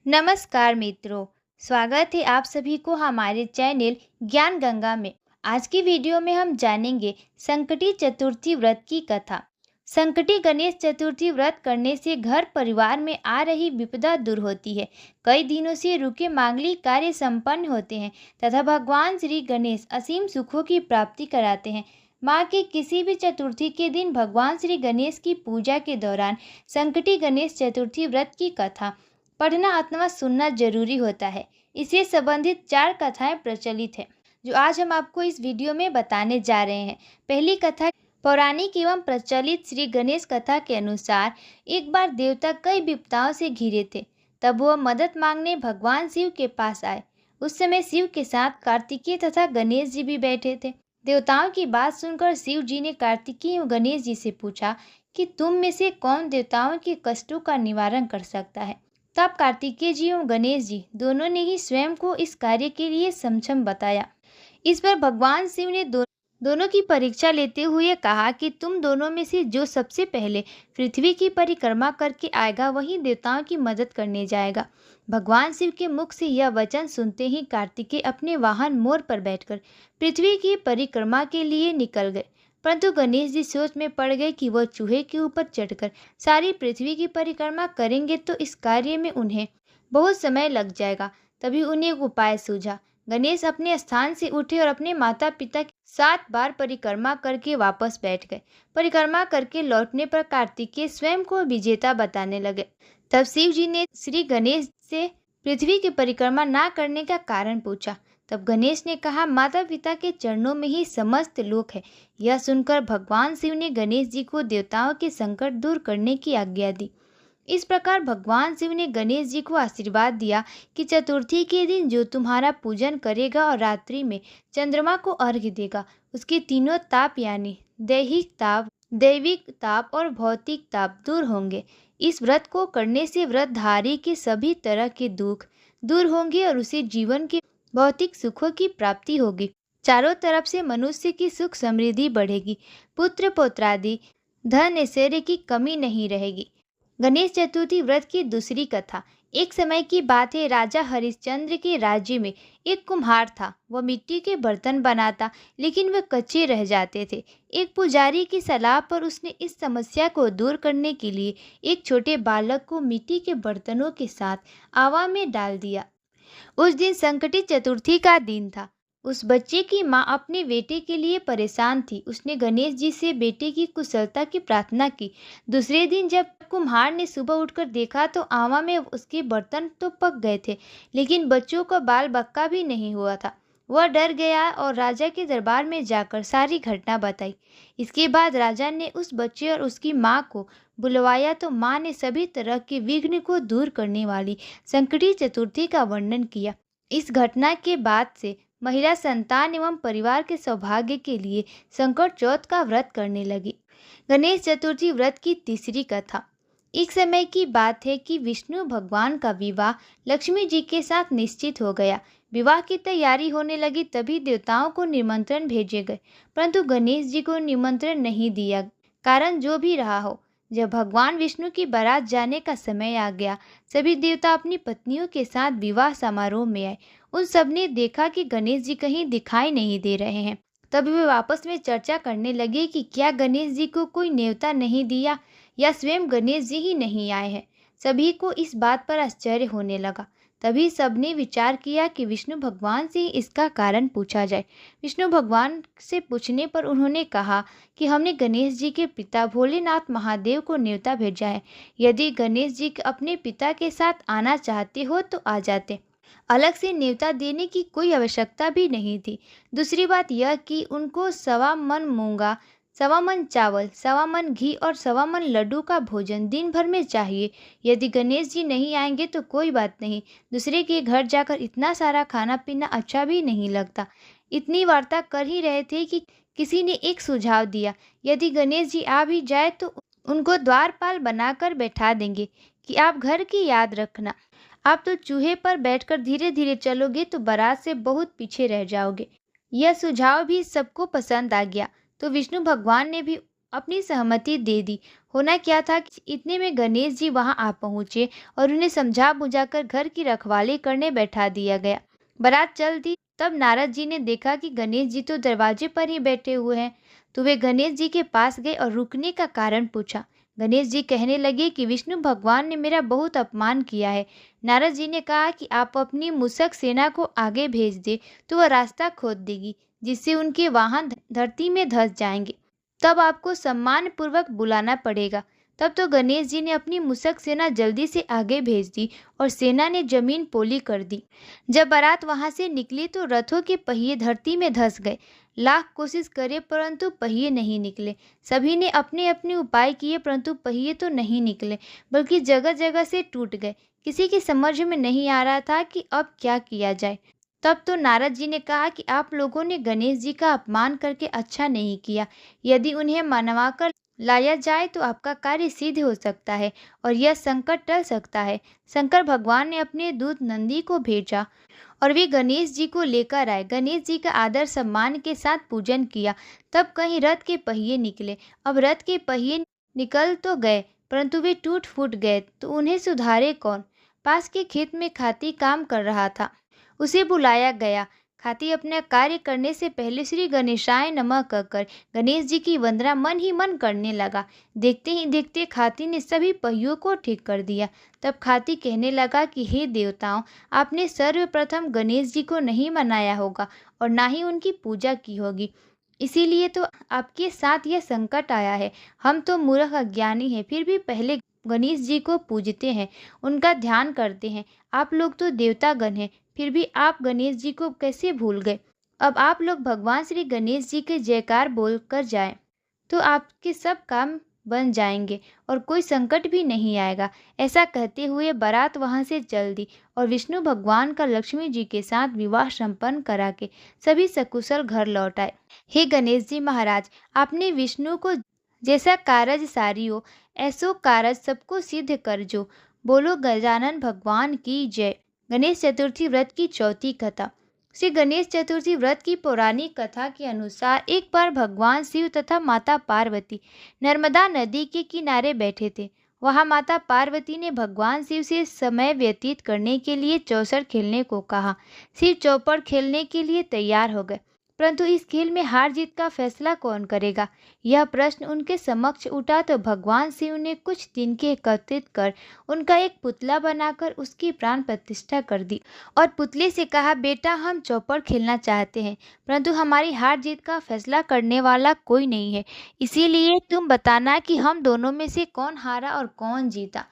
नमस्कार मित्रों, स्वागत है आप सभी को हमारे चैनल ज्ञान गंगा में। आज की वीडियो में हम जानेंगे संकटी चतुर्थी व्रत की कथा। संकटी गणेश चतुर्थी व्रत करने से घर परिवार में आ रही विपदा दूर होती है। कई दिनों से रुके मांगलिक कार्य संपन्न होते हैं तथा भगवान श्री गणेश असीम सुखों की प्राप्ति कराते हैं। माँ के किसी भी चतुर्थी के दिन भगवान श्री गणेश की पूजा के दौरान संकटी गणेश चतुर्थी व्रत की कथा पढ़ना अथवा सुनना जरूरी होता है। इससे संबंधित 4 कथाएं प्रचलित हैं जो आज हम आपको इस वीडियो में बताने जा रहे हैं। पहली कथा पौराणिक एवं प्रचलित श्री गणेश कथा के अनुसार एक बार देवता कई विपदाओं से घिरे थे। तब वह मदद मांगने भगवान शिव के पास आए। उस समय शिव के साथ कार्तिकेय तथा गणेश जी भी बैठे थे। देवताओं की बात सुनकर शिव जी ने कार्तिकेय एवं गणेश जी से पूछा कि तुम में से कौन देवताओं के कष्टों का निवारण कर सकता है। तब कार्तिकेय जी और गणेश जी दोनों ने ही स्वयं को इस कार्य के लिए सक्षम बताया। इस पर भगवान शिव ने दोनों की परीक्षा लेते हुए कहा कि तुम दोनों में से जो सबसे पहले पृथ्वी की परिक्रमा करके आएगा वही देवताओं की मदद करने जाएगा। भगवान शिव के मुख से यह वचन सुनते ही कार्तिकेय अपने वाहन मोर पर बैठकर पृथ्वी की परिक्रमा के लिए निकल गए। परंतु गणेश जी सोच में पड़ गए कि वह चूहे के ऊपर चढ़कर सारी पृथ्वी की परिक्रमा करेंगे तो इस कार्य में उन्हें बहुत समय लग जाएगा। तभी उन्हें एक उपाय सूझा। गणेश अपने स्थान से उठे और अपने माता पिता की 7 बार परिक्रमा करके वापस बैठ गए। परिक्रमा करके लौटने पर कार्तिकेय स्वयं को विजेता बताने लगे। तब शिव जी ने श्री गणेश से पृथ्वी की परिक्रमा ना करने का कारण पूछा। तब गणेश ने कहा, माता पिता के चरणों में ही समस्त लोक है। यह सुनकर भगवान शिव ने गणेश जी को देवताओं के संकट दूर करने की आज्ञा दी। इस प्रकार भगवान शिव ने गणेश जी को आशीर्वाद दिया कि चतुर्थी के दिन जो तुम्हारा पूजन करेगा और रात्रि में चंद्रमा को अर्घ्य देगा, उसके तीनों ताप यानी दैविक ताप और भौतिक ताप दूर होंगे। इस व्रत को करने से व्रतधारी के सभी तरह के दुख दूर होंगे और उसे जीवन के भौतिक सुखों की प्राप्ति होगी। चारों तरफ से मनुष्य की सुख समृद्धि बढ़ेगी। पुत्र पौत्रादि धन ऐश्वर्य की कमी नहीं रहेगी। गणेश चतुर्थी व्रत की दूसरी कथा। एक समय की बात है, राजा हरिश्चंद्र के राज्य में एक कुम्हार था। वह मिट्टी के बर्तन बनाता, लेकिन वे कच्चे रह जाते थे। एक पुजारी की सलाह पर उसने इस समस्या को दूर करने के लिए एक छोटे बालक को मिट्टी के बर्तनों के साथ आवा में डाल दिया। उस दिन संकटी चतुर्थी का दिन था। उस बच्चे की माँ अपने बेटे के लिए परेशान थी। उसने गणेश जी से बेटे की कुशलता की प्रार्थना की। दूसरे दिन जब कुम्हार ने सुबह उठकर देखा तो आवा में उसके बर्तन तो पक गए थे, लेकिन बच्चों का बाल बक्का भी नहीं हुआ था। वह डर गया और राजा के दरबार में जाकर सारी घटना बताई। इसके बाद राजा ने उस बच्चे और उसकी माँ को बुलवाया तो माँ ने सभी तरह के विघ्न को दूर करने वाली संकटी चतुर्थी का वर्णन किया। इस घटना के बाद से महिला संतान एवं परिवार के सौभाग्य के लिए संकट चौथ का व्रत करने लगी। गणेश चतुर्थी व्रत की तीसरी कथा। एक समय की बात है कि विष्णु भगवान का विवाह लक्ष्मी जी के साथ निश्चित हो गया। विवाह की तैयारी होने लगी तभी देवताओं को निमंत्रण भेजे गए, परंतु गणेश जी को निमंत्रण नहीं दिया। कारण जो भी रहा हो, जब भगवान विष्णु की बारात जाने का समय आ गया, सभी देवता अपनी पत्नियों के साथ विवाह समारोह में आए। उन सब ने देखा कि गणेश जी कहीं दिखाई नहीं दे रहे हैं। तब वे आपस में चर्चा करने लगे कि क्या गणेश जी को कोई न्योता नहीं दिया या स्वयं गणेश जी ही नहीं आए हैं। सभी को इस बात पर आश्चर्य होने लगा। तभी सबने विचार किया कि विष्णु भगवान से इसका कारण पूछा जाए। विष्णु भगवान से पूछने पर उन्होंने कहा कि हमने गणेश जी के पिता भोलेनाथ महादेव को न्योता भेजा है। यदि गणेश जी अपने पिता के साथ आना चाहते हो तो आ जाते। अलग से न्योता देने की कोई आवश्यकता भी नहीं थी। दूसरी बात यह कि उनको 1.25 मन मूंगा, 1.25 मन चावल, 1.25 मन घी और 1.25 मन लड्डू का भोजन दिन भर में चाहिए। यदि गणेश जी नहीं आएंगे तो कोई बात नहीं, दूसरे के घर जाकर इतना सारा खाना पीना अच्छा भी नहीं लगता। इतनी वार्ता कर ही रहे थे कि किसी ने एक सुझाव दिया, यदि गणेश जी आ भी जाए तो उनको द्वारपाल बनाकर बैठा देंगे कि आप घर की याद रखना। आप तो चूहे पर बैठकर धीरे धीरे चलोगे तो बारात से बहुत पीछे रह जाओगे। यह सुझाव भी सबको पसंद आ गया, तो विष्णु भगवान ने भी अपनी सहमति दे दी। होना क्या था कि इतने में गणेश जी वहां आ पहुंचे और उन्हें समझा बुझाकर घर की रखवाली करने बैठा दिया गया। बारात चल दी, तब नारद जी ने देखा कि गणेश जी तो दरवाजे पर ही बैठे हुए हैं। तो वे गणेश जी के पास गए और रुकने का कारण पूछा। गणेश जी कहने लगे कि विष्णु भगवान ने मेरा बहुत अपमान किया है। नारद जी ने कहा कि आप अपनी मूषक सेना को आगे भेज दे तो वह रास्ता खोद देगी, जिससे उनके वाहन धरती में धंस जाएंगे। तब आपको सम्मानपूर्वक बुलाना पड़ेगा। तब तो गणेश जी ने अपनी मूषक सेना जल्दी से आगे भेज दी और सेना ने जमीन पोली कर दी। जब बारात वहां से निकली तो रथों के पहिए धरती में धंस गए। लाख कोशिश करे परंतु पहिए नहीं निकले। सभी ने अपने अपने उपाय किए परंतु पहिए तो नहीं निकले, बल्कि जगह जगह से टूट गए। किसी की समझ में नहीं आ रहा था कि अब क्या किया जाए। तब तो नारद जी ने कहा कि आप लोगों ने गणेश जी का अपमान करके अच्छा नहीं किया। यदि उन्हें मनवाकर लाया जाए तो आपका कार्य सिद्ध हो सकता है और यह संकट टल सकता है। शंकर भगवान ने अपने दूत नंदी को भेजा और वे गणेश जी को लेकर आए। गणेश जी का आदर सम्मान के साथ पूजन किया। तब कहीं रथ के पहिए निकले। अब रथ के पहिए निकल तो गए परंतु वे टूट फूट गए, तो उन्हें सुधारे कौन। पास के खेत में खाती काम कर रहा था, उसे बुलाया गया। खाती अपना कार्य करने से पहले श्री गणेशाय नमः कहकर गणेश जी की वंदना मन ही मन करने लगा। देखते ही देखते खाती ने सभी पहियों को ठीक कर दिया। तब खाती कहने लगा कि हे देवताओं, आपने सर्वप्रथम गणेश जी को नहीं मनाया होगा और ना ही उनकी पूजा की होगी, इसीलिए तो आपके साथ यह संकट आया है। हम तो मूर्ख अज्ञानी हैं, फिर भी पहले गणेश जी को पूजते हैं, उनका ध्यान करते हैं। आप लोग तो देवतागण हैं, फिर भी आप गणेश जी को कैसे भूल गए। अब आप लोग भगवान श्री गणेश जी के जयकार बोल कर जाएं, तो आपके सब काम बन जाएंगे और कोई संकट भी नहीं आएगा। ऐसा कहते हुए बारात वहां से चल दी और विष्णु भगवान का लक्ष्मी जी के साथ विवाह संपन्न करा के सभी सकुशल घर लौट आए। हे गणेश जी महाराज, आपने विष्णु को जैसा कारज सारियो, ऐसो कारज सबको सिद्ध कर जो। बोलो गजानन भगवान की जय। गणेश चतुर्थी व्रत की चौथी कथा। श्री गणेश चतुर्थी व्रत की पौराणिक कथा के अनुसार एक बार भगवान शिव तथा माता पार्वती नर्मदा नदी के किनारे बैठे थे। वहां माता पार्वती ने भगवान शिव से समय व्यतीत करने के लिए चौसर खेलने को कहा। शिव चौपड़ खेलने के लिए तैयार हो गए, परंतु इस खेल में हार जीत का फैसला कौन करेगा, यह प्रश्न उनके समक्ष उठा तो भगवान शिव ने कुछ दिन के एकत्रित कर उनका एक पुतला बनाकर उसकी प्राण प्रतिष्ठा कर दी और पुतले से कहा, बेटा हम चौपड़ खेलना चाहते हैं, परंतु हमारी हार जीत का फैसला करने वाला कोई नहीं है, इसीलिए तुम बताना कि हम दोनों में से कौन हारा और कौन जीता।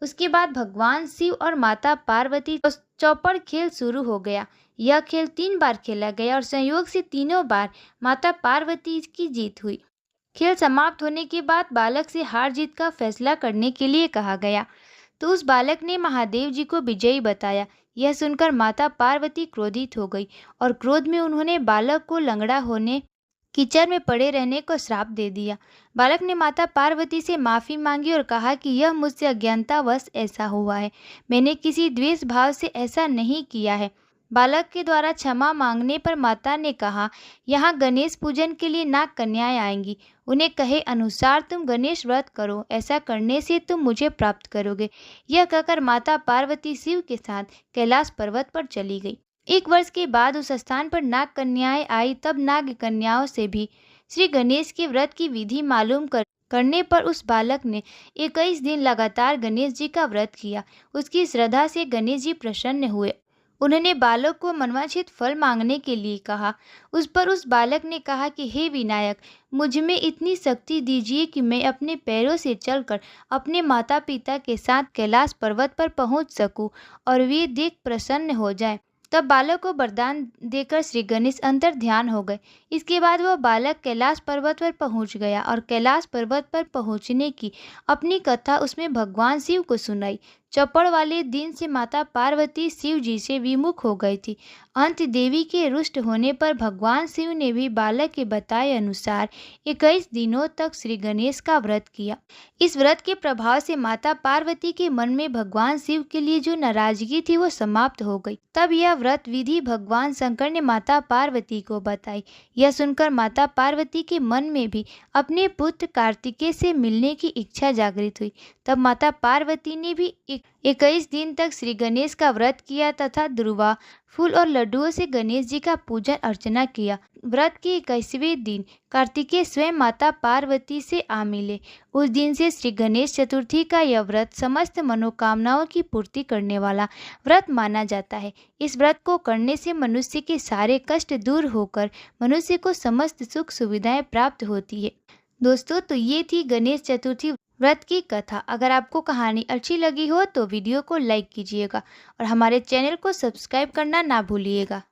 उसके बाद भगवान शिव और माता पार्वती चौपड़ खेल शुरू हो गया। यह खेल 3 बार खेला गया और संयोग से तीनों बार माता पार्वती की जीत हुई। खेल समाप्त होने के बाद बालक से हार जीत का फैसला करने के लिए कहा गया, तो उस बालक ने महादेव जी को विजयी बताया। यह सुनकर माता पार्वती क्रोधित हो गई और क्रोध में उन्होंने बालक को लंगड़ा होने, कीचड़ में पड़े रहने को श्राप दे दिया। बालक ने माता पार्वती से माफ़ी मांगी और कहा कि यह मुझसे अज्ञानतावश ऐसा हुआ है, मैंने किसी द्वेष भाव से ऐसा नहीं किया है। बालक के द्वारा क्षमा मांगने पर माता ने कहा, यहाँ गणेश पूजन के लिए नाग कन्याएं आएंगी, उन्हें कहे अनुसार तुम गणेश व्रत करो, ऐसा करने से तुम मुझे प्राप्त करोगे। यह कहकर माता पार्वती शिव के साथ कैलाश पर्वत पर चली गई। 1 वर्ष के बाद उस स्थान पर नाग कन्याएं आई। तब नाग कन्याओं से भी श्री गणेश के व्रत की विधि मालूम करने पर उस बालक ने 21 दिन लगातार गणेश जी का व्रत किया। उसकी श्रद्धा से गणेश जी प्रसन्न हुए। उन्होंने बालक को मनवांछित फल मांगने के लिए कहा। उस पर उस बालक ने कहा कि हे विनायक, मुझ में इतनी शक्ति दीजिए कि मैं अपने पैरों से चलकर अपने माता पिता के साथ कैलाश पर्वत पर पहुंच सकूं और वे देख प्रसन्न हो जाएं। तब बालक को वरदान देकर श्री गणेश अंतर ध्यान हो गए। इसके बाद वह बालक कैलाश पर्वत पर पहुंच गया और कैलाश पर्वत पर पहुंचने की अपनी कथा उसमें भगवान शिव को सुनाई। चौपड़ वाले दिन से माता पार्वती शिव जी से विमुख हो गई थी। अंत देवी के रुष्ट होने पर भगवान शिव ने भी बालक के बताए अनुसार 21 दिनों तक श्री गणेश का व्रत किया। इस व्रत के प्रभाव से माता पार्वती के मन में भगवान शिव के लिए जो नाराजगी थी वो समाप्त हो गई। तब यह व्रत विधि भगवान शंकर ने माता पार्वती को बताई। यह सुनकर माता पार्वती के मन में भी अपने पुत्र कार्तिकेय से मिलने की इच्छा जागृत हुई। तब माता पार्वती ने भी 21 दिन तक श्री गणेश का व्रत किया तथा दुर्वा फूल और लड्डुओं से गणेश जी का पूजन अर्चना किया। व्रत के 21वें दिन कार्तिकेय स्वयं माता पार्वती से आ मिले। उस दिन से श्री गणेश चतुर्थी का यह व्रत समस्त मनोकामनाओं की पूर्ति करने वाला व्रत माना जाता है। इस व्रत को करने से मनुष्य के सारे कष्ट दूर होकर मनुष्य को समस्त सुख सुविधाएं प्राप्त होती है। दोस्तों, तो ये थी गणेश चतुर्थी व्रत की कथा। अगर आपको कहानी अच्छी लगी हो तो वीडियो को लाइक कीजिएगा और हमारे चैनल को सब्सक्राइब करना ना भूलिएगा।